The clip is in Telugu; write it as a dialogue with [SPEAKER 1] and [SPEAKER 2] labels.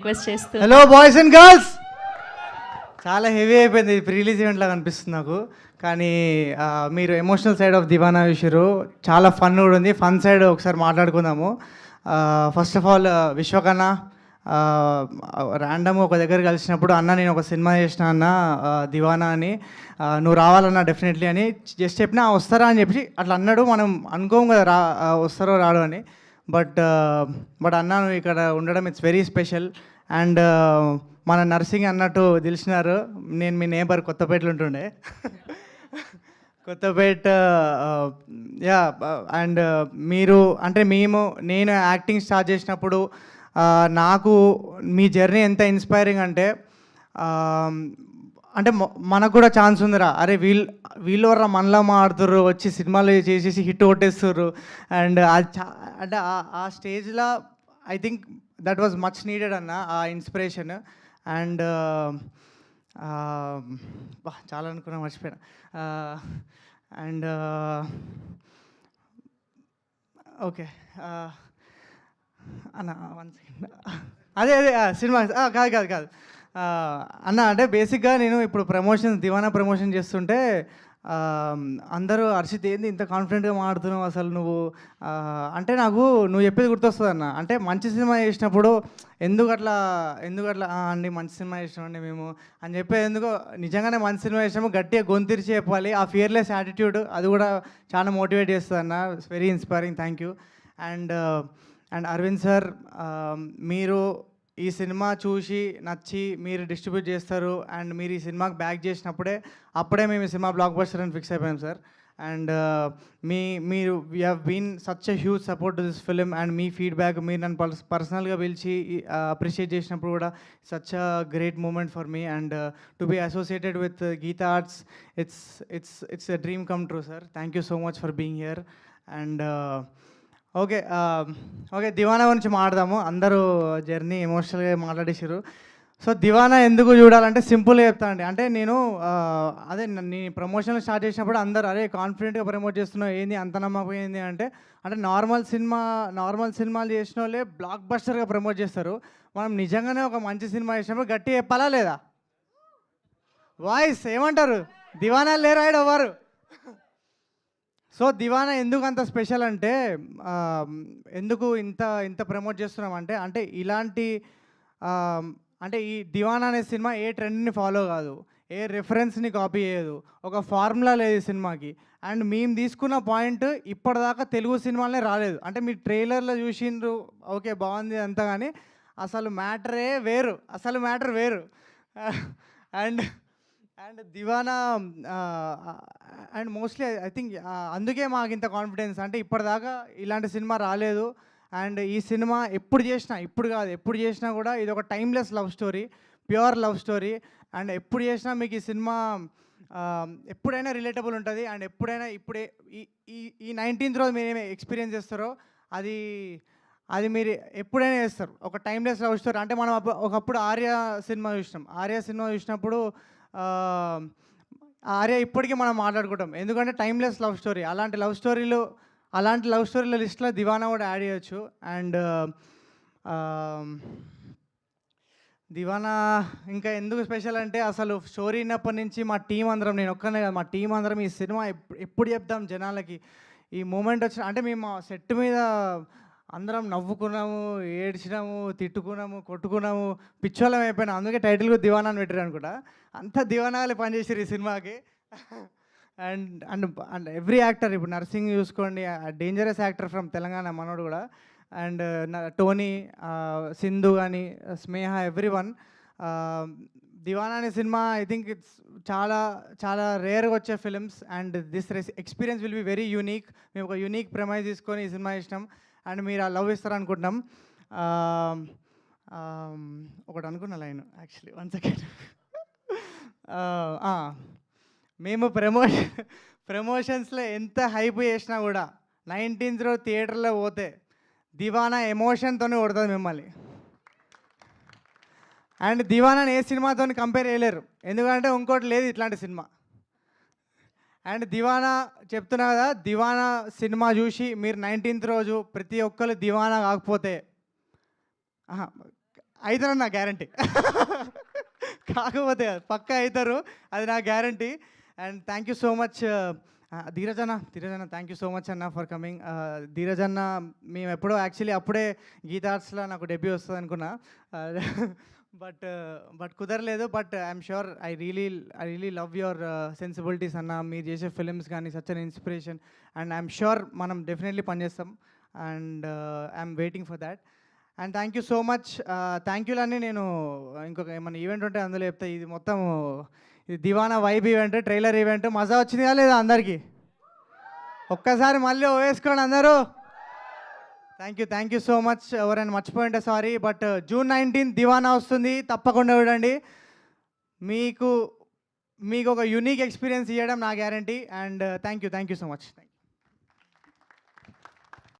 [SPEAKER 1] రిక్వెస్ట్ చేస్తూ
[SPEAKER 2] హలో బాయ్స్ అండ్ గర్ల్స్, చాలా హెవీ అయిపోయింది ప్రీ రిలీజ్ ఈవెంట్ లాగా అనిపిస్తుంది నాకు. కానీ మీరు ఎమోషనల్ సైడ్ ఆఫ్ దివానా విషయం చాలా ఫన్ కూడా ఉంది. ఫన్ సైడ్ ఒకసారి మాట్లాడుకుందాము. ఫస్ట్ ఆఫ్ ఆల్ విశ్వకన్న ర్యాండమ్ ఒక దగ్గర కలిసినప్పుడు అన్న నేను ఒక సినిమా చేసిన అన్న దివానా అని, నువ్వు రావాలన్నా డెఫినెట్లీ అని జస్ట్ చెప్పినా వస్తారా అని చెప్పి అట్లా అన్నాడు. మనం అనుకోం కదా వస్తారో రాడు అని. బట్ అన్న నువ్వు ఇక్కడ ఉండడం ఇట్స్ వెరీ స్పెషల్. అండ్ మన నర్సింగ్ అన్నట్టు తెలిసినారు, నేను మీ నేబర్ కొత్తపేటలో ఉంటుండే కొత్తపేట. యా, అండ్ మీరు అంటే నేను యాక్టింగ్ స్టార్ట్ చేసినప్పుడు నాకు మీ జర్నీ ఎంత ఇన్స్పైరింగ్ అంటే అంటే మనకు కూడా ఛాన్స్ ఉందిరా, అరే వీళ్ళు వర్రా మనలా మాడుతుర్రు, వచ్చి సినిమాలు చేసేసి హిట్ కొట్టేస్తుర్రు. అండ్ అంటే ఆ స్టేజ్లో I think that was much needed అన్న ఆ ఇన్స్పిరేషన్. అండ్ చాలా అనుకున్నా, మర్చిపోయినా. అండ్ ఓకే అన్న 1 సెకండ్. అదే సినిమా కాదు అన్న, అంటే బేసిక్గా నేను ఇప్పుడు దివానా ప్రమోషన్ చేస్తుంటే అందరూ హర్షిత్ ఏంది ఇంత కాన్ఫిడెంట్గా మాట్లాడుతున్నావు అసలు నువ్వు అంటే నాకు నువ్వు చెప్పేది గుర్తొస్తుంది అన్న. అంటే మంచి సినిమా చేసినప్పుడు ఎందుకు అట్లా అండి మంచి సినిమా చేసినామండి మేము అని చెప్పేది ఎందుకో, నిజంగానే మంచి సినిమా చేసినాము గట్టిగా గొంతిరిచి చెప్పాలి. ఆ ఫియర్లెస్ యాటిట్యూడ్ అది కూడా చాలా మోటివేట్ చేస్తుంది అన్న. It's very inspiring, thank you. And Aravind sir, మీరు ఈ సినిమా చూసి నచ్చి మీరు డిస్ట్రిబ్యూట్ చేస్తారు అండ్ మీరు ఈ సినిమాకి బ్యాక్ చేసినప్పుడే మేము ఈ సినిమా బ్లాక్ బస్టర్ అని ఫిక్స్ అయిపోయాం సార్. అండ్ మీరు we have been such a huge support to this film. And మీ ఫీడ్బ్యాక్ మీరు నన్ను పర్సనల్గా పిలిచి అప్రిషియేట్ చేసినప్పుడు కూడా such a great moment for me. And to be associated with Geetha Arts, it's a dream come true sir. Thank you so much for being here. And okay, Diwana గురించి మాట్లాడదాము. అందరూ జర్నీ ఎమోషనల్గా మాట్లాడేసారు. సో దివానా ఎందుకు చూడాలంటే సింపుల్గా చెప్తానండి. అంటే నేను ప్రమోషన్లు స్టార్ట్ చేసినప్పుడు అందరూ అరే కాన్ఫిడెంట్గా ప్రమోట్ చేస్తున్నావు ఏంది అంత నమ్మకం ఏంది అంటే నార్మల్ సినిమాలు చేసిన వాళ్ళే బ్లాక్ బస్టర్గా ప్రమోట్ చేస్తారు. మనం నిజంగానే ఒక మంచి సినిమా చేసినప్పుడు గట్టి చెప్పాలా లేదా? వాయిస్ ఏమంటారు? దివానా లేరా ఎవరు? సో దివానా ఎందుకు అంత స్పెషల్ అంటే ఎందుకు ఇంత ప్రమోట్ చేస్తున్నాం అంటే ఇలాంటి అంటే ఈ దివానా అనే సినిమా ఏ ట్రెండ్ని ఫాలో కాదు, ఏ రెఫరెన్స్ని కాపీ చేయదు, ఒక ఫార్ములా లేదు ఈ సినిమాకి. అండ్ మేము తీసుకున్న పాయింట్ ఇప్పటిదాకా తెలుగు సినిమాలనే రాలేదు. అంటే మీరు ట్రైలర్లో చూసిండ్రు ఓకే బాగుంది అంతా, కానీ అసలు మ్యాటర్ వేరు. And Diwana and mostly I think అందుకే మాకు ఇంత కాన్ఫిడెన్స్. అంటే ఇప్పటిదాకా ఇలాంటి సినిమా రాలేదు. అండ్ ఈ సినిమా ఎప్పుడు చేసినా కూడా ఇది ఒక timeless love story, pure love story. And ఎప్పుడు చేసినా మీకు ఈ సినిమా ఎప్పుడైనా రిలేటబుల్ ఉంటుంది. అండ్ ఇప్పుడే ఈ 19th రోజు మీరు ఏమి ఎక్స్పీరియన్స్ చేస్తారో అది మీరు ఎప్పుడైనా చేస్తారు. ఒక టైమ్లెస్ లవ్ స్టోరీ. అంటే మనం ఒకప్పుడు ఆర్య సినిమా చూసినప్పుడు ఆర్య ఇప్పటికీ మనం మాట్లాడుకుంటాం, ఎందుకంటే టైమ్లెస్ లవ్ స్టోరీ. అలాంటి లవ్ స్టోరీల లిస్ట్లో దివానా కూడా యాడ్ చేయొచ్చు. అండ్ దివానా ఇంకా ఎందుకు స్పెషల్ అంటే అసలు స్టోరీ విన్నప్పటి నుంచి మా టీం అందరం, నేను ఒక్కనే కాదు, మా టీం అందరం ఈ సినిమా ఎప్పుడు చెప్దాం జనాలకి, ఈ మూమెంట్ వచ్చిన అంటే మేము సెట్ మీద అందరం నవ్వుకున్నాము, ఏడ్చినాము, తిట్టుకున్నాము, కొట్టుకున్నాము, పిచ్చోళ్ళం అయిపోయినాం. అందుకే టైటిల్ కూడా దివానా అని పెట్టారు అనుకుంటా. అంతా దివానాలే పనిచేసారు ఈ సినిమాకి. అండ్ ఎవ్రీ యాక్టర్, ఇప్పుడు నర్సింగ్ చూసుకోండి, డేంజరస్ యాక్టర్ ఫ్రమ్ తెలంగాణ మనోడు కూడా. అండ్ టోనీ, సింధు కానీ, స్నేహ, ఎవ్రీవన్. దివానా అనే సినిమా ఐ థింక్ ఇట్స్ చాలా రేర్గా వచ్చే films. And this experience will be very unique. మేము ఒక యూనిక్ ప్రెమైజ్ తీసుకొని ఈ సినిమా ఇష్టం. అండ్ మీరు ఆ లవ్ ఇస్తారనుకుంటున్నాం. ఒకటి అనుకున్న లైన్ యాక్చువల్లీ 1 సెకండ్. మేము ప్రమోషన్స్లో ఎంత హైప్ చేసినా కూడా 19th రోజు థియేటర్లో పోతే దివానా ఎమోషన్తోనే కొడుతుంది మిమ్మల్ని. అండ్ దివానాని ఏ సినిమాతో కంపేర్ చేయలేరు, ఎందుకంటే ఇంకోటి లేదు ఇట్లాంటి సినిమా. అండ్ దివానా చెప్తున్నా కదా, దివానా సినిమా చూసి మీరు 19th రోజు ప్రతి ఒక్కరు దివానా కాకపోతే అవుతారని నా గ్యారంటీ. కాకపోతే పక్కా అవుతారు, అది నా guarantee. And thank you so much Dheeraj అన్న థ్యాంక్ యూ సో మచ్ అన్న ఫర్ కమింగ్. ధీరజ్ అన్న మేము ఎప్పుడో యాక్చువల్లీ అప్పుడే గీతా ఆర్ట్స్లో నాకు డెబ్యూ వస్తుంది అనుకున్నా, బట్ కుదరలేదు. But I'm sure I really love your sensibilities అన్న. మీరు చేసే ఫిలిమ్స్ కానీ such an inspiration. And I'm sure మనం డెఫినెట్లీ పనిచేస్తాం. And I'm waiting for that. And thank you so much. Thank యూలన్నీ నేను ఇంకొక ఏమైనా ఈవెంట్ ఉంటే అందులో చెప్తా. ఇది మొత్తం ఇది దివానా వైబ్ ఈవెంట్, ట్రైలర్ ఈవెంట్. మజా వచ్చిందిగా లేదా అందరికీ? ఒక్కసారి మళ్ళీ వేసుకోండి అందరూ. Thank you so much. ఎవరైనా మర్చిపోయింటే సారీ. బట్ June 19 దివానా వస్తుంది, తప్పకుండా చూడండి. మీకు ఒక యూనిక్ ఎక్స్పీరియన్స్ ఇవ్వడం నా guarantee. And thank you so much.